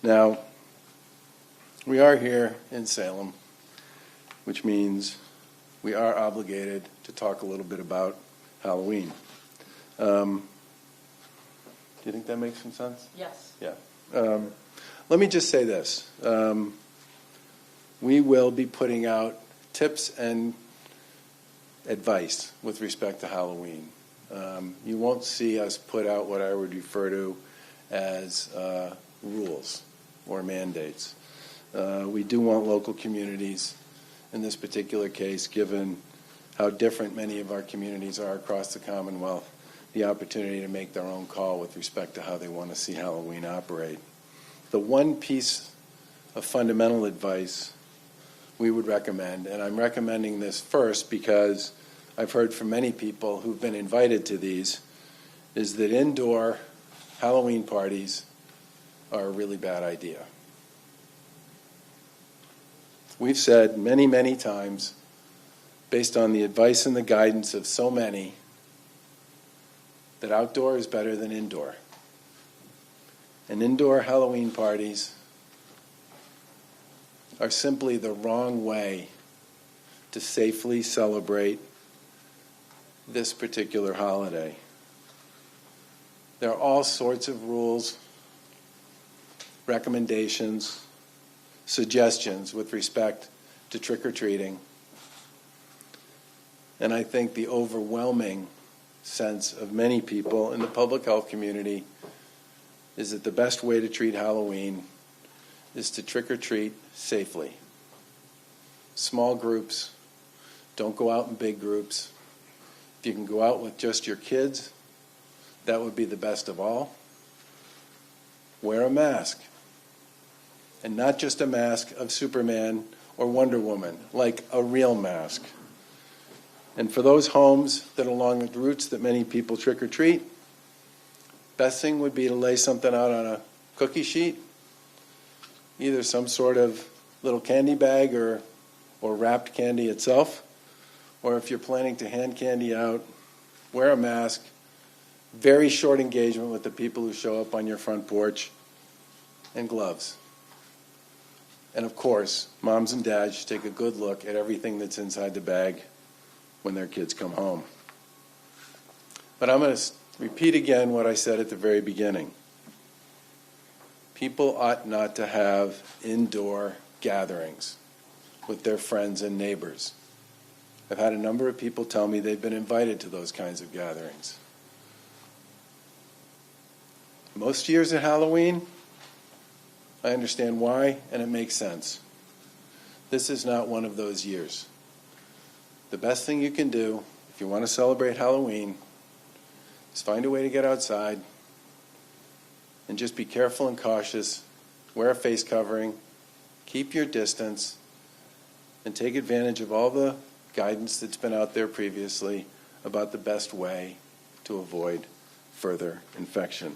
Now, we are here in Salem, which means we are obligated to talk a little bit about Halloween. Do you think that makes some sense? Yes. Yeah. Let me just say this. We will be putting out tips and advice with respect to Halloween. You won't see us put out what I would refer to as rules or mandates. We do want local communities, in this particular case, given how different many of our communities are across the Commonwealth, the opportunity to make their own call with respect to how they want to see Halloween operate. The one piece of fundamental advice we would recommend, and I'm recommending this first because I've heard from many people who've been invited to these, is that indoor Halloween parties are a really bad idea. We've said many, many times, based on the advice and the guidance of so many, that outdoor is better than indoor. And indoor Halloween parties are simply the wrong way to safely celebrate this particular holiday. There are all sorts of rules, recommendations, suggestions with respect to trick-or-treating. And I think the overwhelming sense of many people in the public health community is that the best way to treat Halloween is to trick-or-treat safely. Small groups, don't go out in big groups. If you can go out with just your kids, that would be the best of all. Wear a mask. And not just a mask of Superman or Wonder Woman, like a real mask. And for those homes that are along the routes that many people trick-or-treat, best thing would be to lay something out on a cookie sheet, either some sort of little candy bag or wrapped candy itself, or if you're planning to hand candy out, wear a mask, very short engagement with the people who show up on your front porch, and gloves. And of course, moms and dads should take a good look at everything that's inside the bag when their kids come home. But I'm going to repeat again what I said at the very beginning. People ought not to have indoor gatherings with their friends and neighbors. I've had a number of people tell me they've been invited to those kinds of gatherings. Most years at Halloween, I understand why, and it makes sense. This is not one of those years. The best thing you can do, if you want to celebrate Halloween, is find a way to get outside and just be careful and cautious, wear a face covering, keep your distance, and take advantage of all the guidance that's been out there previously about the best way to avoid further infection.